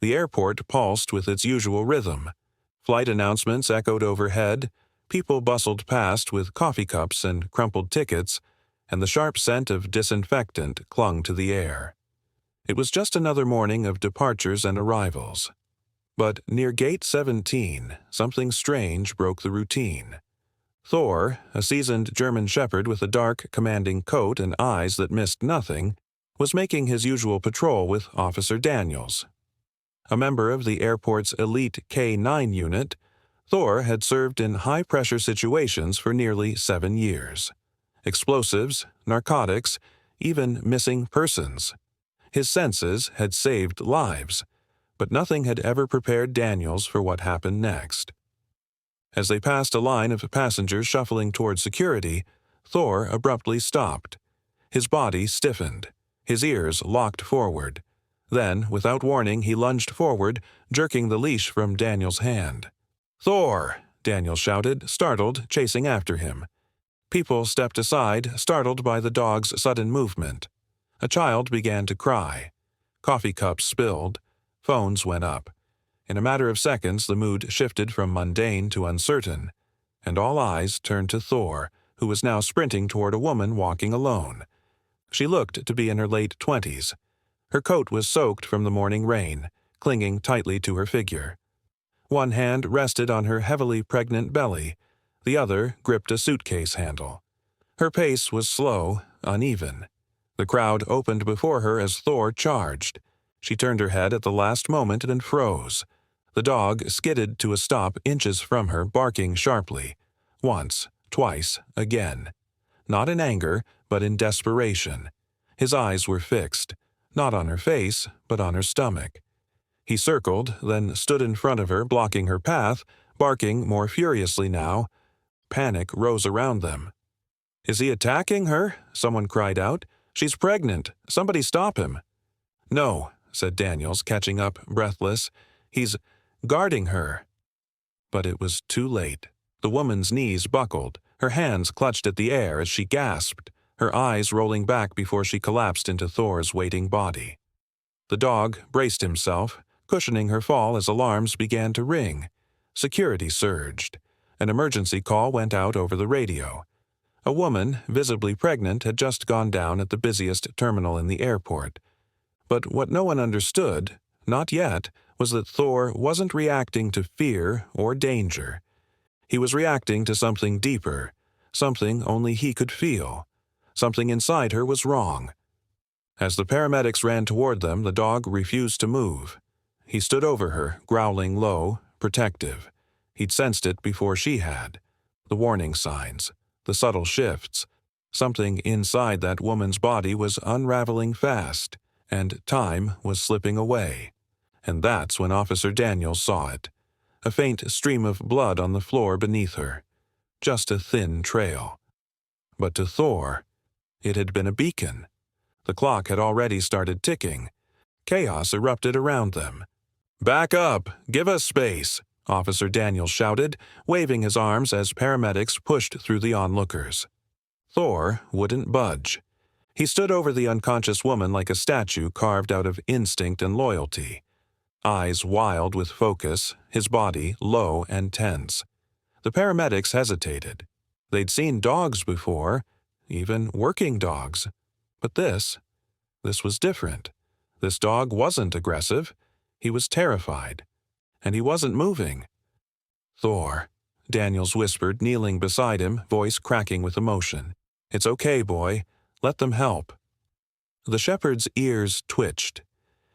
The airport pulsed with its usual rhythm. Flight announcements echoed overhead, people bustled past with coffee cups and crumpled tickets, and the sharp scent of disinfectant clung to the air. It was just another morning of departures and arrivals. But near Gate 17, something strange broke the routine. Thor, a seasoned German shepherd with a dark, commanding coat and eyes that missed nothing, was making his usual patrol with Officer Daniels. A member of the airport's elite K-9 unit, Thor had served in high-pressure situations for nearly 7 years. Explosives, narcotics, even missing persons. His senses had saved lives, but nothing had ever prepared Daniels for what happened next. As they passed a line of passengers shuffling toward security, Thor abruptly stopped. His body stiffened, his ears locked forward. Then, without warning, he lunged forward, jerking the leash from Daniel's hand. "Thor!" Daniel shouted, startled, chasing after him. People stepped aside, startled by the dog's sudden movement. A child began to cry. Coffee cups spilled. Phones went up. In a matter of seconds, the mood shifted from mundane to uncertain, and all eyes turned to Thor, who was now sprinting toward a woman walking alone. She looked to be in her late 20s. Her coat was soaked from the morning rain, clinging tightly to her figure. One hand rested on her heavily pregnant belly, the other gripped a suitcase handle. Her pace was slow, uneven. The crowd opened before her as Thor charged. She turned her head at the last moment and froze. The dog skidded to a stop inches from her, barking sharply. Once, twice, again. Not in anger, but in desperation. His eyes were fixed, not on her face, but on her stomach. He circled, then stood in front of her, blocking her path, barking more furiously now. Panic rose around them. "Is he attacking her?" someone cried out. "She's pregnant. Somebody stop him." "No," said Daniels, catching up, breathless. "He's guarding her." But it was too late. The woman's knees buckled. Her hands clutched at the air as she gasped, her eyes rolling back before she collapsed into Thor's waiting body. The dog braced himself, cushioning her fall as alarms began to ring. Security surged. An emergency call went out over the radio. A woman, visibly pregnant, had just gone down at the busiest terminal in the airport. But what no one understood, not yet, was that Thor wasn't reacting to fear or danger. He was reacting to something deeper, something only he could feel. Something inside her was wrong. As the paramedics ran toward them, the dog refused to move. He stood over her, growling low, protective. He'd sensed it before she had. The warning signs, the subtle shifts. Something inside that woman's body was unraveling fast, and time was slipping away. And that's when Officer Daniels saw it. A faint stream of blood on the floor beneath her. Just a thin trail. But to Thor, it had been a beacon. The clock had already started ticking. Chaos erupted around them. "Back up! Give us space!" Officer Daniels shouted, waving his arms as paramedics pushed through the onlookers. Thor wouldn't budge. He stood over the unconscious woman like a statue carved out of instinct and loyalty. Eyes wild with focus, his body low and tense. The paramedics hesitated. They'd seen dogs before, even working dogs. But this was different. This dog wasn't aggressive. He was terrified. And he wasn't moving. "Thor," Daniels whispered, kneeling beside him, voice cracking with emotion. "It's okay, boy. Let them help." The shepherd's ears twitched.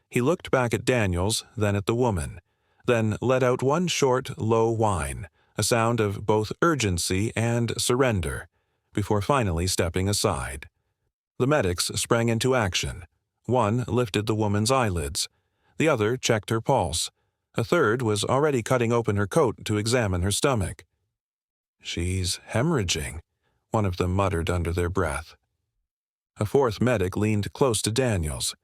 He looked back at Daniels, then at the woman, then let out one short, low whine, a sound of both urgency and surrender, before finally stepping aside. The medics sprang into action. One lifted the woman's eyelids. The other checked her pulse. A third was already cutting open her coat to examine her stomach. "She's hemorrhaging," one of them muttered under their breath. A fourth medic leaned close to Daniels.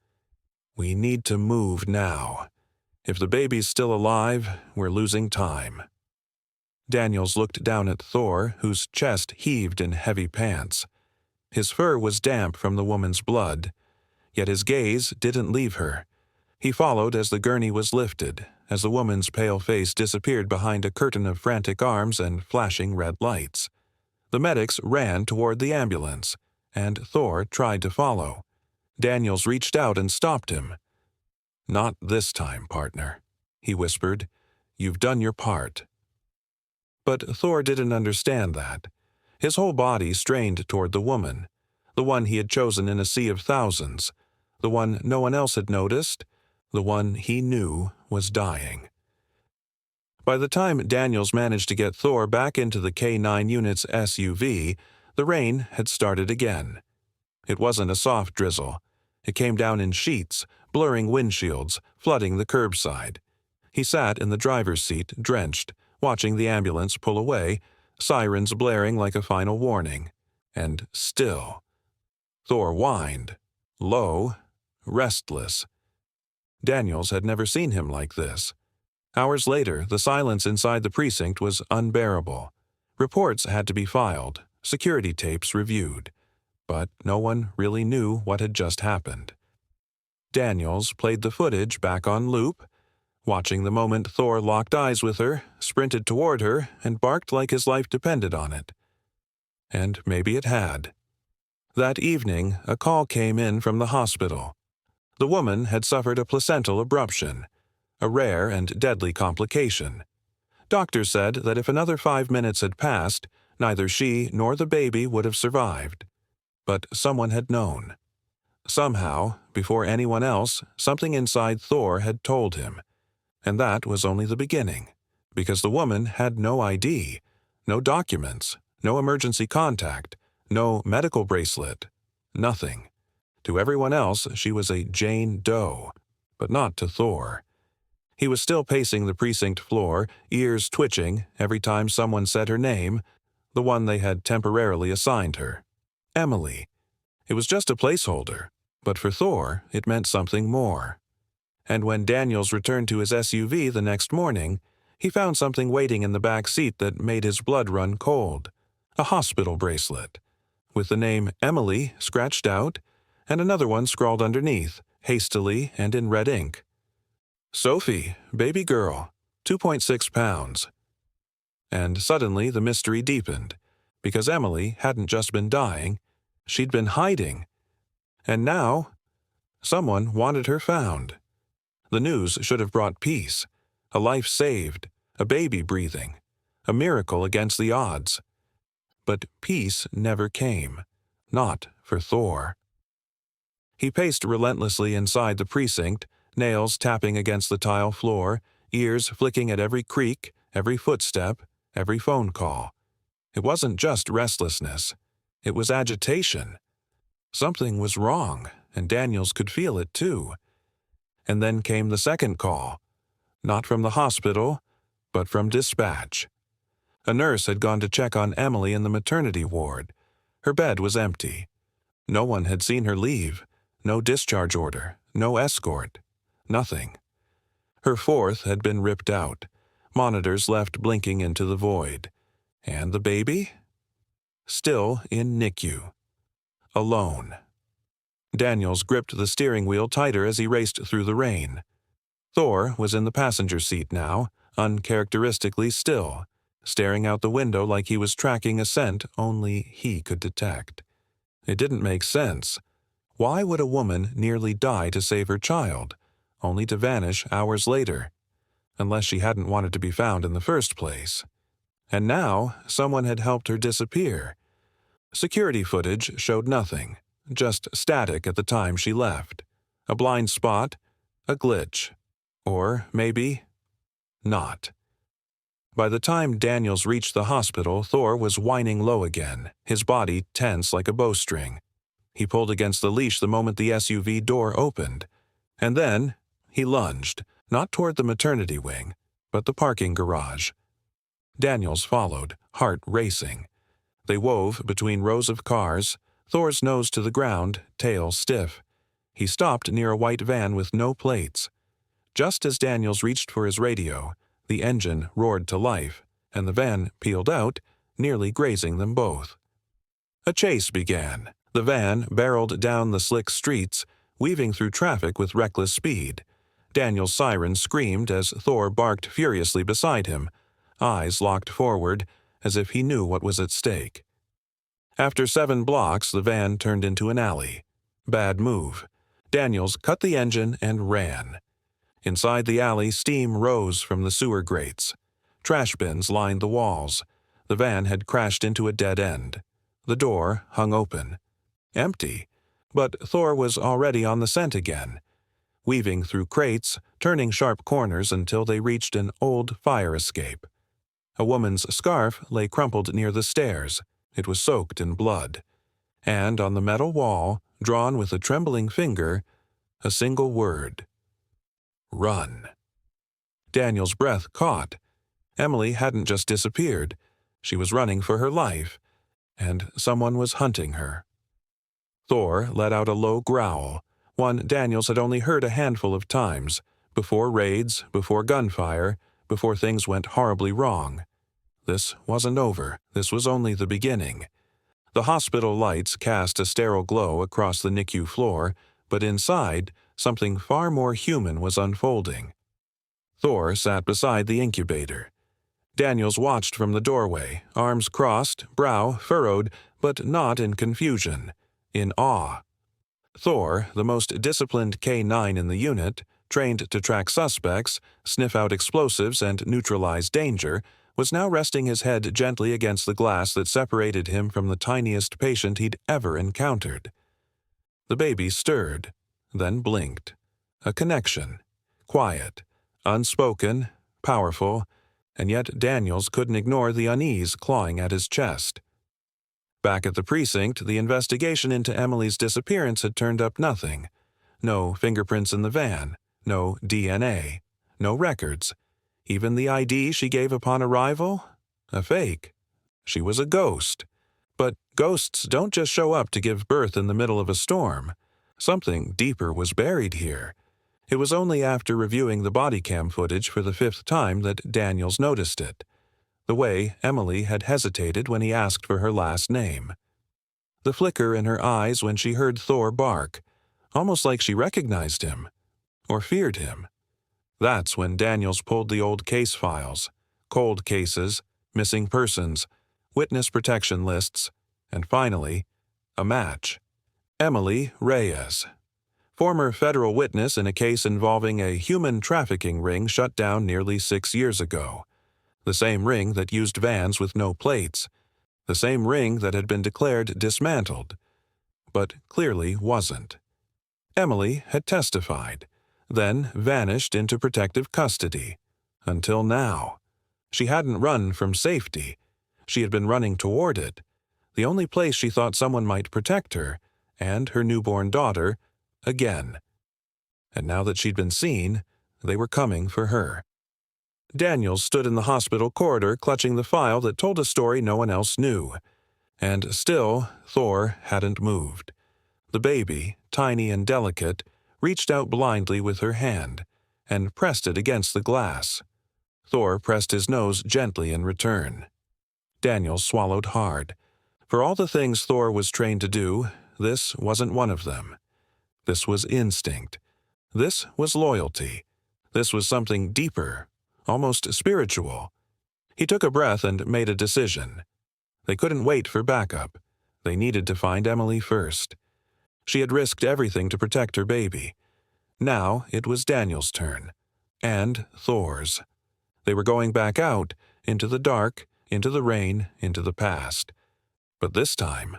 "We need to move now. If the baby's still alive, we're losing time." Daniels looked down at Thor, whose chest heaved in heavy pants. His fur was damp from the woman's blood, yet his gaze didn't leave her. He followed as the gurney was lifted, as the woman's pale face disappeared behind a curtain of frantic arms and flashing red lights. The medics ran toward the ambulance, and Thor tried to follow. Daniels reached out and stopped him. "Not this time, partner," he whispered. "You've done your part." But Thor didn't understand that. His whole body strained toward the woman, the one he had chosen in a sea of thousands, the one no one else had noticed, the one he knew was dying. By the time Daniels managed to get Thor back into the K-9 unit's SUV, the rain had started again. It wasn't a soft drizzle. It came down in sheets, blurring windshields, flooding the curbside. He sat in the driver's seat, drenched, watching the ambulance pull away, sirens blaring like a final warning. And still. Thor whined. Low, restless. Daniels had never seen him like this. Hours later, the silence inside the precinct was unbearable. Reports had to be filed, security tapes reviewed. But no one really knew what had just happened. Daniels played the footage back on loop, watching the moment Thor locked eyes with her, sprinted toward her, and barked like his life depended on it. And maybe it had. That evening, a call came in from the hospital. The woman had suffered a placental abruption, a rare and deadly complication. Doctors said that if another 5 minutes had passed, neither she nor the baby would have survived. But someone had known. Somehow, before anyone else, something inside Thor had told him. And that was only the beginning, because the woman had no ID, no documents, no emergency contact, no medical bracelet, nothing. To everyone else, she was a Jane Doe, but not to Thor. He was still pacing the precinct floor, ears twitching every time someone said her name, the one they had temporarily assigned her. Emily. It was just a placeholder, but for Thor, it meant something more. And when Daniels returned to his SUV the next morning, he found something waiting in the back seat that made his blood run cold. A hospital bracelet, with the name Emily scratched out, and another one scrawled underneath, hastily and in red ink. Sophie, baby girl, 2.6 pounds. And suddenly the mystery deepened, because Emily hadn't just been dying, she'd been hiding. And now, someone wanted her found. The news should have brought peace, a life saved, a baby breathing, a miracle against the odds. But peace never came, not for Thor. He paced relentlessly inside the precinct, nails tapping against the tile floor, ears flicking at every creak, every footstep, every phone call. It wasn't just restlessness. It was agitation. Something was wrong, and Daniels could feel it too. And then came the second call. Not from the hospital, but from dispatch. A nurse had gone to check on Emily in the maternity ward. Her bed was empty. No one had seen her leave. No discharge order, no escort, nothing. Her fourth had been ripped out, monitors left blinking into the void. And the baby? Still in NICU. Alone. Daniels gripped the steering wheel tighter as he raced through the rain. Thor was in the passenger seat now, uncharacteristically still, staring out the window like he was tracking a scent only he could detect. It didn't make sense. Why would a woman nearly die to save her child, only to vanish hours later? Unless she hadn't wanted to be found in the first place. And now, someone had helped her disappear. Security footage showed nothing, just static at the time she left. A blind spot, a glitch. Or maybe not. By the time Daniels reached the hospital, Thor was whining low again, his body tense like a bowstring. He pulled against the leash the moment the SUV door opened. And then, he lunged, not toward the maternity wing, but the parking garage. Daniels followed, heart racing. They wove between rows of cars, Thor's nose to the ground, tail stiff. He stopped near a white van with no plates. Just as Daniels reached for his radio, the engine roared to life, and the van peeled out, nearly grazing them both. A chase began. The van barreled down the slick streets, weaving through traffic with reckless speed. Daniel's siren screamed as Thor barked furiously beside him, eyes locked forward as if he knew what was at stake. After 7 blocks, the van turned into an alley. Bad move. Daniels cut the engine and ran. Inside the alley, steam rose from the sewer grates. Trash bins lined the walls. The van had crashed into a dead end. The door hung open. Empty. But Thor was already on the scent again, weaving through crates, turning sharp corners until they reached an old fire escape. A woman's scarf lay crumpled near the stairs. It was soaked in blood. And on the metal wall, drawn with a trembling finger, a single word. Run. Daniel's breath caught. Emily hadn't just disappeared. She was running for her life, and someone was hunting her. Thor let out a low growl, one Daniels had only heard a handful of times, before raids, before gunfire, before things went horribly wrong. This wasn't over. This was only the beginning. The hospital lights cast a sterile glow across the NICU floor, but inside, something far more human was unfolding. Thor sat beside the incubator. Daniels watched from the doorway, arms crossed, brow furrowed, but not in confusion, in awe. Thor, the most disciplined K-9 in the unit, trained to track suspects, sniff out explosives, and neutralize danger, was now resting his head gently against the glass that separated him from the tiniest patient he'd ever encountered. The baby stirred, then blinked. A connection. Quiet, unspoken, powerful, and yet Daniels couldn't ignore the unease clawing at his chest. Back at the precinct, the investigation into Emily's disappearance had turned up nothing. No fingerprints in the van, no DNA, no records. Even the ID she gave upon arrival? A fake. She was a ghost. But ghosts don't just show up to give birth in the middle of a storm. Something deeper was buried here. It was only after reviewing the body cam footage for the 5th time that Daniels noticed it. The way Emily had hesitated when he asked for her last name. The flicker in her eyes when she heard Thor bark, almost like she recognized him, or feared him. That's when Daniels pulled the old case files, cold cases, missing persons, witness protection lists, and finally, a match. Emily Reyes, former federal witness in a case involving a human trafficking ring shut down nearly 6 years ago. The same ring that used vans with no plates. The same ring that had been declared dismantled, but clearly wasn't. Emily had testified, then vanished into protective custody. Until now. She hadn't run from safety. She had been running toward it, the only place she thought someone might protect her, and her newborn daughter, again. And now that she'd been seen, they were coming for her. Daniels stood in the hospital corridor clutching the file that told a story no one else knew. And still, Thor hadn't moved. The baby, tiny and delicate, reached out blindly with her hand and pressed it against the glass. Thor pressed his nose gently in return. Daniels swallowed hard. For all the things Thor was trained to do, this wasn't one of them. This was instinct. This was loyalty. This was something deeper, almost spiritual. He took a breath and made a decision. They couldn't wait for backup. They needed to find Emily first. She had risked everything to protect her baby. Now it was Daniel's turn. And Thor's. They were going back out, into the dark, into the rain, into the past. But this time,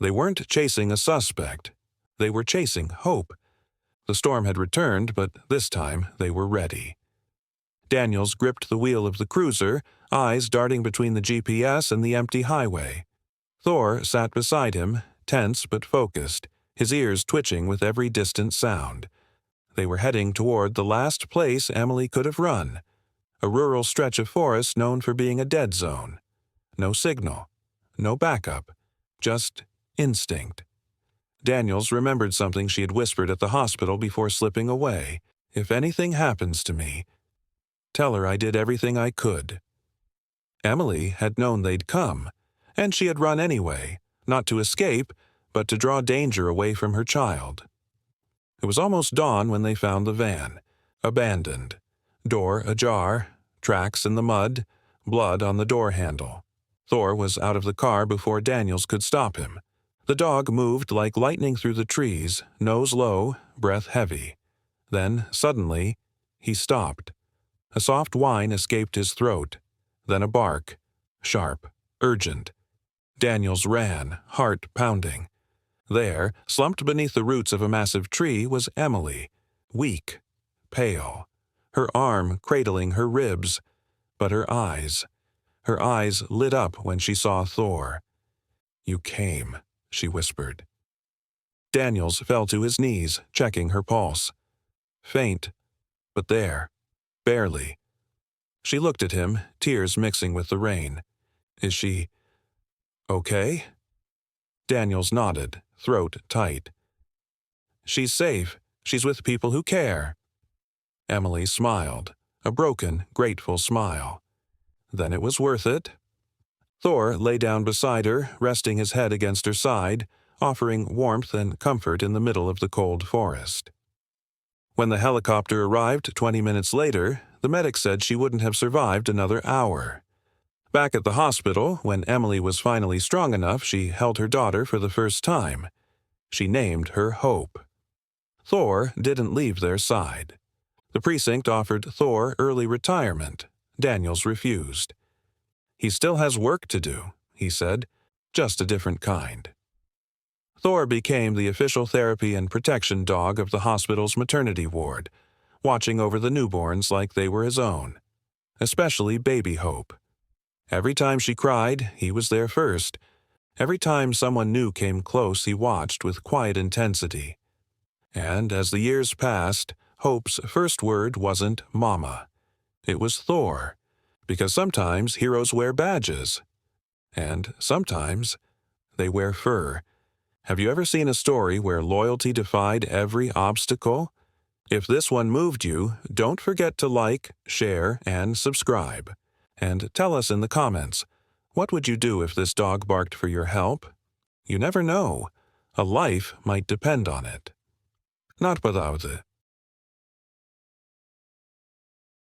they weren't chasing a suspect. They were chasing hope. The storm had returned, but this time they were ready. Daniels gripped the wheel of the cruiser, eyes darting between the GPS and the empty highway. Thor sat beside him, tense but focused, his ears twitching with every distant sound. They were heading toward the last place Emily could have run, a rural stretch of forest known for being a dead zone. No signal, no backup, just instinct. Daniels remembered something she had whispered at the hospital before slipping away. If anything happens to me, tell her I did everything I could. Emily had known they'd come, and she had run anyway, not to escape, but to draw danger away from her child. It was almost dawn when they found the van. Abandoned. Door ajar, tracks in the mud, blood on the door handle. Thor was out of the car before Daniels could stop him. The dog moved like lightning through the trees, nose low, breath heavy. Then, suddenly, he stopped. A soft whine escaped his throat, then a bark, sharp, urgent. Daniels ran, heart pounding. There, slumped beneath the roots of a massive tree, was Emily, weak, pale, her arm cradling her ribs, but her eyes lit up when she saw Thor. "You came," she whispered. Daniels fell to his knees, checking her pulse. Faint, but there, barely. She looked at him, tears mixing with the rain. "Is she okay?" Daniels nodded, throat tight. "She's safe. She's with people who care." Emily smiled, a broken, grateful smile. "Then it was worth it." Thor lay down beside her, resting his head against her side, offering warmth and comfort in the middle of the cold forest. When the helicopter arrived 20 minutes later, the medic said she wouldn't have survived another hour. Back at the hospital, when Emily was finally strong enough, she held her daughter for the first time. She named her Hope. Thor didn't leave their side. The precinct offered Thor early retirement. Daniels refused. "He still has work to do," he said, "just a different kind." Thor became the official therapy and protection dog of the hospital's maternity ward, watching over the newborns like they were his own, especially baby Hope. Every time she cried, he was there first. Every time someone new came close, he watched with quiet intensity. And as the years passed, Hope's first word wasn't Mama. It was Thor, because sometimes heroes wear badges, and sometimes they wear fur. Have you ever seen a story where loyalty defied every obstacle? If this one moved you, don't forget to like, share, and subscribe. And tell us in the comments, what would you do if this dog barked for your help? You never know. A life might depend on it. Not på det.